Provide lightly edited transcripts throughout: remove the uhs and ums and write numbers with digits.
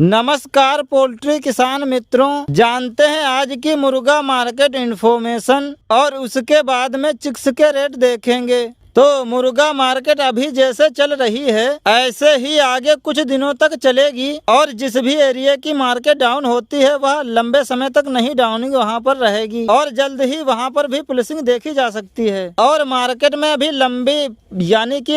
नमस्कार पोल्ट्री किसान मित्रों, जानते हैं आज की मुर्गा मार्केट इन्फॉर्मेशन और उसके बाद में चिक्स के रेट देखेंगे। तो मुर्गा मार्केट अभी जैसे चल रही है ऐसे ही आगे कुछ दिनों तक चलेगी और जिस भी एरिया की मार्केट डाउन होती है वह लंबे समय तक नहीं डाउनिंग वहां पर रहेगी और जल्द ही वहां पर भी पुलिसिंग देखी जा सकती है। और मार्केट में अभी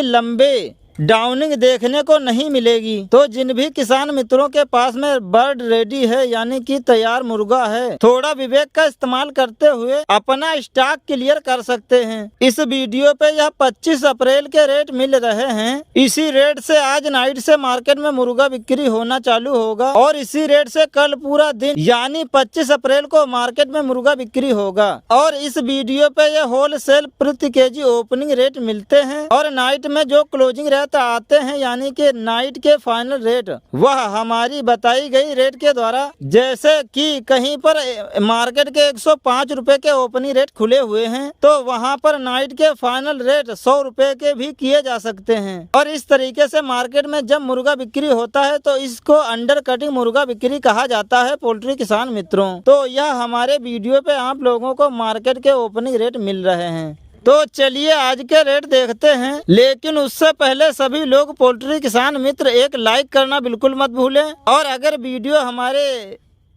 लंबे डाउनिंग देखने को नहीं मिलेगी। तो जिन भी किसान मित्रों के पास में बर्ड रेडी है यानी कि तैयार मुर्गा है, थोड़ा विवेक का इस्तेमाल करते हुए अपना स्टॉक क्लियर कर सकते हैं। इस वीडियो पे यह 25 अप्रैल के रेट मिल रहे हैं। इसी रेट से आज नाइट से मार्केट में मुर्गा बिक्री होना चालू होगा और इसी रेट से कल पूरा दिन यानी 25 अप्रैल को मार्केट में मुर्गा बिक्री होगा। और इस वीडियो पे यह होलसेल प्रति केजी ओपनिंग रेट मिलते हैं और नाइट में जो क्लोजिंग आते हैं यानी कि नाइट के फाइनल रेट वह हमारी बताई गई रेट के द्वारा, जैसे कि कहीं पर मार्केट के 105 रुपए के ओपनिंग रेट खुले हुए हैं तो वहां पर नाइट के फाइनल रेट 100 रुपए के भी किए जा सकते हैं। और इस तरीके से मार्केट में जब मुर्गा बिक्री होता है तो इसको अंडर कटिंग मुर्गा बिक्री कहा जाता है पोल्ट्री किसान मित्रों। तो यह हमारे वीडियो पे आप लोगों को मार्केट के ओपनिंग रेट मिल रहे हैं। तो चलिए आज के रेट देखते हैं, लेकिन उससे पहले सभी लोग पोल्ट्री किसान मित्र एक लाइक करना बिल्कुल मत भूलें और अगर वीडियो हमारे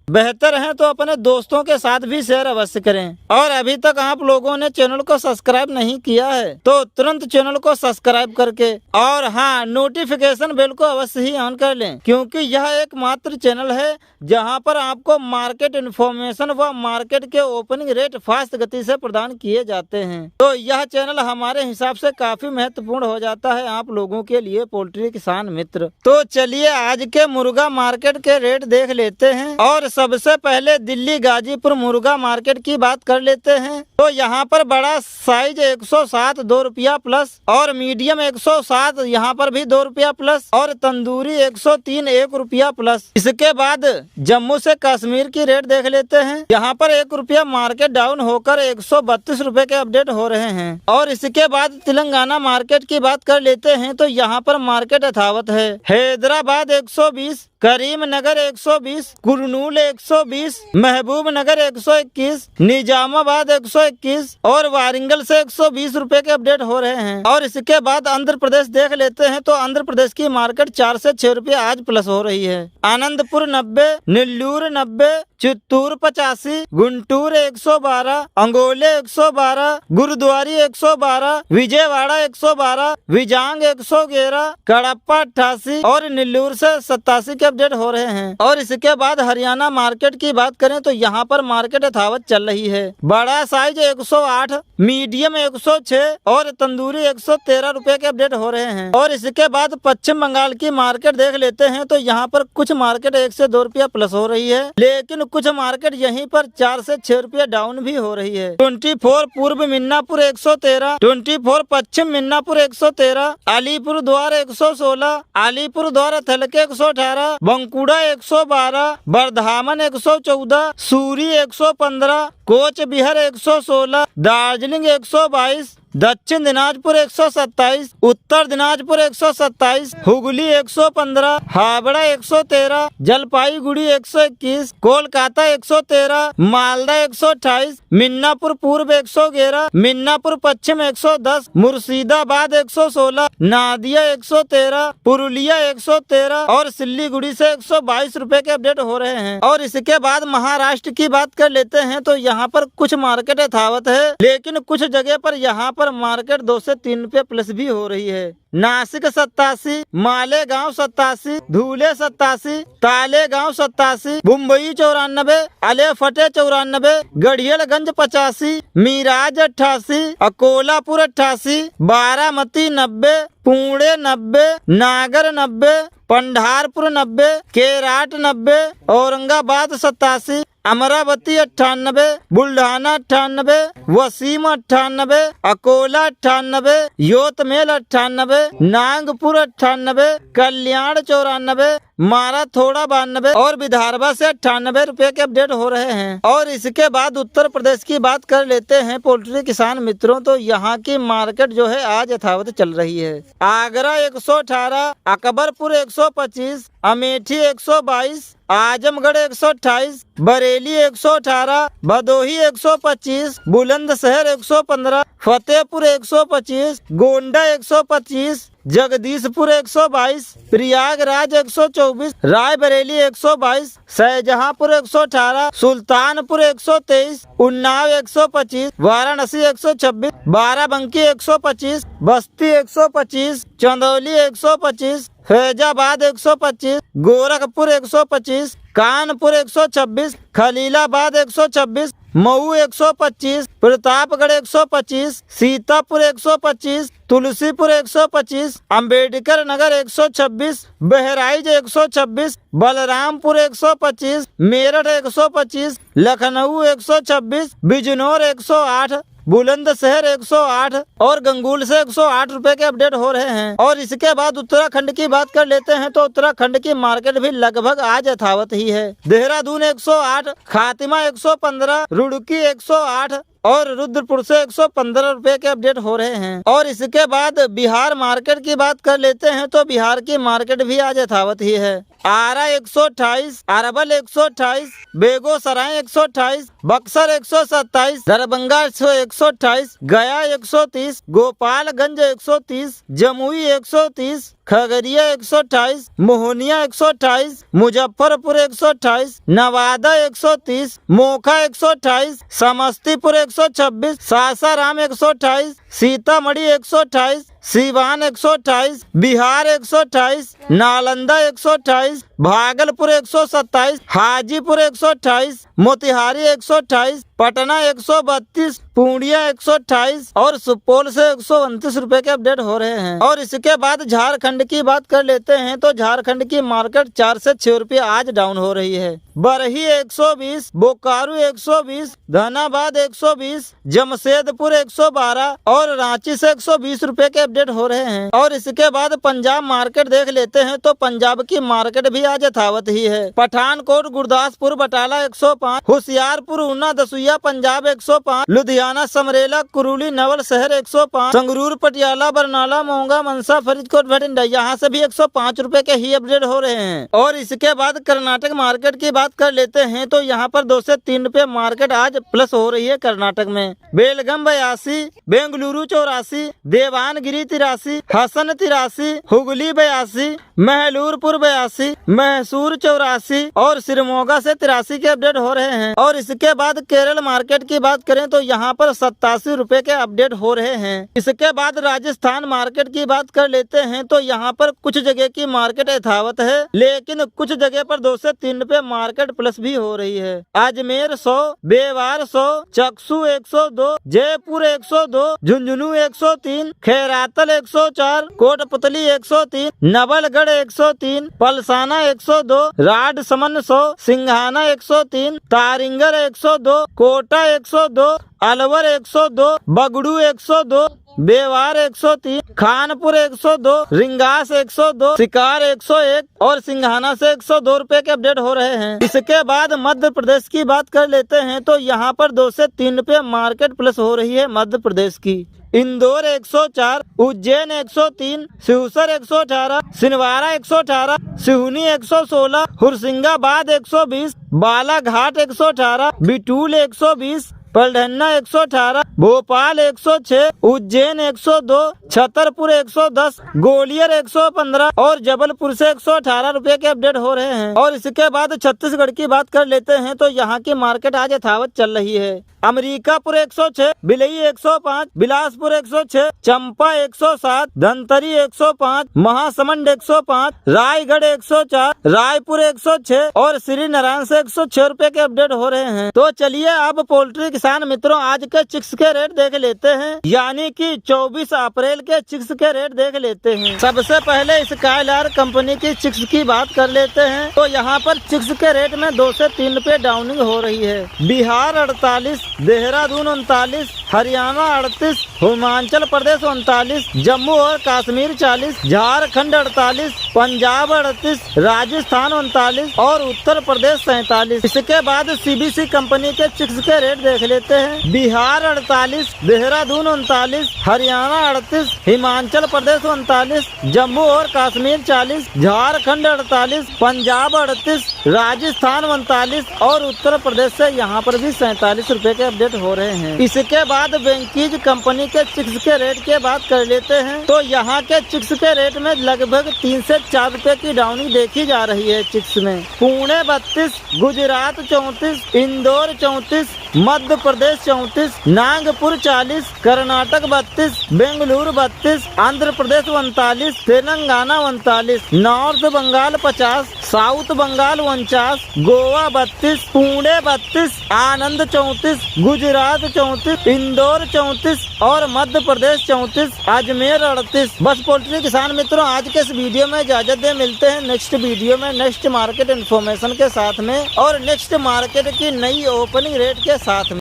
बेहतर है तो अपने दोस्तों के साथ भी शेयर अवश्य करें। और अभी तक आप लोगों ने चैनल को सब्सक्राइब नहीं किया है तो तुरंत चैनल को सब्सक्राइब करके और हाँ नोटिफिकेशन बेल को अवश्य ही ऑन कर लें, क्योंकि यह एकमात्र चैनल है जहां पर आपको मार्केट इन्फॉर्मेशन व मार्केट के ओपनिंग रेट फास्ट गति से प्रदान किए जाते हैं। तो यह चैनल हमारे हिसाब से काफी महत्वपूर्ण हो जाता है आप लोगों के लिए पोल्ट्री किसान मित्र। तो चलिए आज के मुर्गा मार्केट के रेट देख लेते हैं और सबसे पहले दिल्ली गाजीपुर मुर्गा मार्केट की बात कर लेते हैं। तो यहाँ पर बड़ा साइज 107 2 रुपया प्लस और मीडियम 107 यहाँ पर भी 2 रुपया प्लस और तंदूरी 103 1 रुपया प्लस। इसके बाद जम्मू से कश्मीर की रेट देख लेते हैं। यहाँ पर 1 रुपया मार्केट डाउन होकर 132 रुपए के अपडेट हो रहे हैं। और इसके बाद तेलंगाना मार्केट की बात कर लेते हैं तो यहाँ पर मार्केट यथावत है। हैदराबाद 120, करीमनगर 120, कुरनूल 120, महबूब नगर 121, निजामाबाद 121 और वारंगल से 120 रुपए के अपडेट हो रहे हैं। और इसके बाद आंध्र प्रदेश देख लेते हैं तो आंध्र प्रदेश की मार्केट 4 से 6 रुपए आज प्लस हो रही है। आनंदपुर 90, नेल्लूर 90, चित्तूर 85, गुंटूर 112, अंगोले 112, गुरुद्वारी 112, विजयवाड़ा 112, विजांग 111, कड़प्पा 88 और नेल्लूर से 87 के अपडेट हो रहे हैं। और इसके बाद हरियाणा मार्केट की बात करें तो यहाँ पर मार्केट यथावत चल रही है। बड़ा साइज 108, मीडियम 106 और तंदूरी 113 रुपए के अपडेट हो रहे हैं। और इसके बाद पश्चिम बंगाल की मार्केट देख लेते हैं तो यहाँ पर कुछ मार्केट 1 से 2 रुपया प्लस हो रही है, लेकिन कुछ मार्केट यहीं पर 4 से 6 रुपया डाउन भी हो रही है। 24 पूर्व मिन्नापुर 113, 24 पश्चिम मिन्नापुर 113, अलीपुर द्वार 116, अलीपुर द्वार थलके 118, बंकुड़ा 112, बर्धामन 114, सूरी 115, कोच बिहार 116, दार्जिलिंग 122, दक्षिण दिनाजपुर 127, उत्तर दिनाजपुर 127, हुगली 115, हावड़ा 113, जलपाईगुड़ी 121, कोलकाता 113, मालदा 128, मिन्नापुर पूर्व 111, मिन्नापुर पश्चिम 110, मुर्शिदाबाद 116, नादिया 113, पुरुलिया 113 और सिल्लीगुड़ी से 122 रुपए के अपडेट हो रहे हैं। और इसके बाद महाराष्ट्र की बात कर लेते हैं तो यहाँ पर कुछ मार्केट यथावत है, लेकिन कुछ जगह पर यहाँ पर मार्केट 2 से 3 रुपए प्लस भी हो रही है। नासिक 87, मालेगांव 87, धूले 87, तालेगांव 87, मुंबई 94, अलेफटे 94, गढ़ियलगंज 85, मिराज 88, अकोलापुर 88, बारामती 90, पुणे 90, नागर 90, पंढारपुर 90, केराट 90, औरंगाबाद 87, अमरावती 98, बुल्ढाना 98, वसीम 98, अकोला 98, योतमेल 98, नागपुर 98, कल्याण 94, मारा थोड़ा 92 और विदर्भा से 98 रुपए के अपडेट हो रहे हैं। और इसके बाद उत्तर प्रदेश की बात कर लेते हैं पोल्ट्री किसान मित्रों, तो यहाँ की मार्केट जो है आज यथावत चल रही है। आगरा 118, अकबरपुर 125, अमेठी 122, आजमगढ़ 128, बरेली 118, भदोही 125, बुलंदशहर 115, फतेहपुर 125, गोंडा 125, जगदीशपुर 122, प्रयागराज 124, रायबरेली 122, शाहजहांपुर 118, सुल्तानपुर 123, उन्नाव 125, वाराणसी 126, बाराबंकी 125, बस्ती 125, चंदौली 125, फैजाबाद 125, गोरखपुर 125, कानपुर 126, खलीलाबाद 126, मऊ 125, प्रतापगढ़ 125, सीतापुर 125, तुलसीपुर 125, अंबेडकर नगर 126, बहराइच 126, बलरामपुर 125, मेरठ 125, लखनऊ 126, बिजनौर 108, बुलंदशहर 108 और गंगूल से 108 रुपए के अपडेट हो रहे हैं। और इसके बाद उत्तराखंड की बात कर लेते हैं, तो उत्तराखंड की मार्केट भी लगभग आज यथावत ही है। देहरादून 108, खातिमा 115, रुड़की 108 और रुद्रपुर से 115 रुपए के अपडेट हो रहे हैं। और इसके बाद बिहार मार्केट की बात कर लेते हैं, तो बिहार की मार्केट भी आज यथावत ही है। आरा 128, अरवल 128, बेगूसराय 128, बक्सर 127, दरभंगा 128, गया 130, गोपालगंज 130, जमुई 130, खगड़िया 128, मोहनिया 128, मुजफ्फरपुर 128, नवादा 130, मोखा 128, समस्तीपुर 126, सासाराम 128, सीतामढ़ी 128, सीवान 128, बिहार 128, नालंदा 128, भागलपुर 127, हाजीपुर 128, मोतिहारी 128, पटना 132, पूर्णिया 128 और सुपौल से 129 रुपए के अपडेट हो रहे हैं। और इसके बाद झारखंड की बात कर लेते हैं, तो झारखंड की मार्केट 4 से 6 रुपए आज डाउन हो रही है। बरही 120, बोकारो 120, धनाबाद 120, जमशेदपुर 112 और रांची से 120 रुपए के अपडेट हो रहे हैं। और इसके बाद पंजाब मार्केट देख लेते हैं, तो पंजाब की मार्केट भी आज यथावत ही है। पठानकोट, गुरदासपुर, बटाला 105, होशियारपुर, ऊना, दसुइया, पंजाब 105, लुधियाना, समरेला, कुरुली, नवल शहर 105, संगरूर, पटियाला, बरनाला, मोंगा, मनसा, फरीदकोट, भटिंडा यहाँ से भी 105 रुपए के ही अपडेट हो रहे हैं। और इसके बाद कर्नाटक मार्केट की बात कर लेते हैं, तो यहाँ पर 2 से 3 रुपए मार्केट आज प्लस हो रही है कर्नाटक में। बेलगम 82, बेंगलुरु 84, देवानगिरी 83, हसन 83, हुगली 82, महलूरपुर 82, मैसूर 84 और सिरमोगा से 83 के अपडेट हो रहे हैं। और इसके बाद केरल मार्केट की बात करें, तो यहाँ पर 87 रुपए के अपडेट हो रहे हैं। इसके बाद राजस्थान मार्केट की बात कर लेते हैं, तो यहाँ पर कुछ जगह की मार्केट यथावत है, लेकिन कुछ जगह पर 2 से 3 रुपए मार्केट प्लस भी हो रही है। अजमेर 100, बेवार 100, चक्सू 102, जयपुर 102, झुंझुनू 103, खैरातल 104, कोटपुतली 103, नवलगढ़ 103, पलसाना 102, राजसमंद 100, सिंघाना 103, तारिंगर 102, कोटा 102, अलवर 102, बगड़ू 102, बेवार 103, खानपुर 102, रिंगास 102, शिकार 101 और सिंघाना से 102 रुपए के अपडेट हो रहे हैं। इसके बाद मध्य प्रदेश की बात कर लेते हैं, तो यहाँ पर 2 से 3 रुपए मार्केट प्लस हो रही है मध्य प्रदेश की। इंदौर 104, उज्जैन 103, सिवसर 118, सिनवारा 118, सिहुनी 116, हुरसिंगाबाद 120, बालाघाट 118, बिटूल 120, पलढन्ना 118, भोपाल 106, उज्जैन 102, छतरपुर 110, ग्वालियर 115 और जबलपुर से 118 रुपए के अपडेट हो रहे हैं। और इसके बाद छत्तीसगढ़ की बात कर लेते हैं, तो यहाँ की मार्केट आज यथावत चल रही है। अमरीकापुर 106, बिलई 105, बिलासपुर 106, चंपा 107, धनतरी 105, महासमंद 105, रायगढ़ 104, रायपुर 106 और श्रीनारायण से 106 रुपए के अपडेट हो रहे हैं। तो चलिए अब पोल्ट्री किसान मित्रों आज के चिक्स के के रेट देख लेते हैं, यानी कि 24 अप्रैल के चिक्स के रेट देख लेते हैं। सबसे पहले स्काईलार्क कंपनी की चिक्स की बात कर लेते हैं। तो यहाँ पर चिक्स के रेट में 2 से 3 रुपए डाउनिंग हो रही है। बिहार 48, देहरादून 39, हरियाणा 38, हिमाचल प्रदेश 39, जम्मू और कश्मीर 40, झारखंड 48, पंजाब 38, राजस्थान 39 और उत्तर प्रदेश 47। इसके बाद सीबीसी कंपनी के चिक्स के रेट देख लेते हैं। बिहार 48, देहरादून 39, हरियाणा 38, हिमाचल प्रदेश 39, जम्मू और कश्मीर 40, झारखंड 48, पंजाब 38, राजस्थान 39 और उत्तर प्रदेश से यहाँ पर भी 47 रुपए के अपडेट हो रहे हैं। इसके बाद वेंकीज कंपनी के चिक्स के रेट की बात कर लेते हैं। तो यहाँ के चिक्स के रेट में लगभग 3 से 4 रुपए की डाउनिंग देखी जा रही है। चिक्स में पुणे 32, गुजरात 34, इंदौर 34, मध्य प्रदेश 34, नागपुर 40, कर्नाटक 32, बेंगलुरु 32, आंध्र प्रदेश 39, तेलंगाना 39, नॉर्थ बंगाल 50, साउथ बंगाल 49, गोवा 32, पुणे 32, आनंद 34, गुजरात 34, इंदौर 34 और मध्य प्रदेश 34, अजमेर 38। बस पोल्ट्री किसान मित्रों, आज के इस वीडियो में इजाजत दे। मिलते हैं नेक्स्ट वीडियो में नेक्स्ट मार्केट इन्फॉर्मेशन के साथ में और नेक्स्ट मार्केट की नई ओपनिंग रेट के साथ में।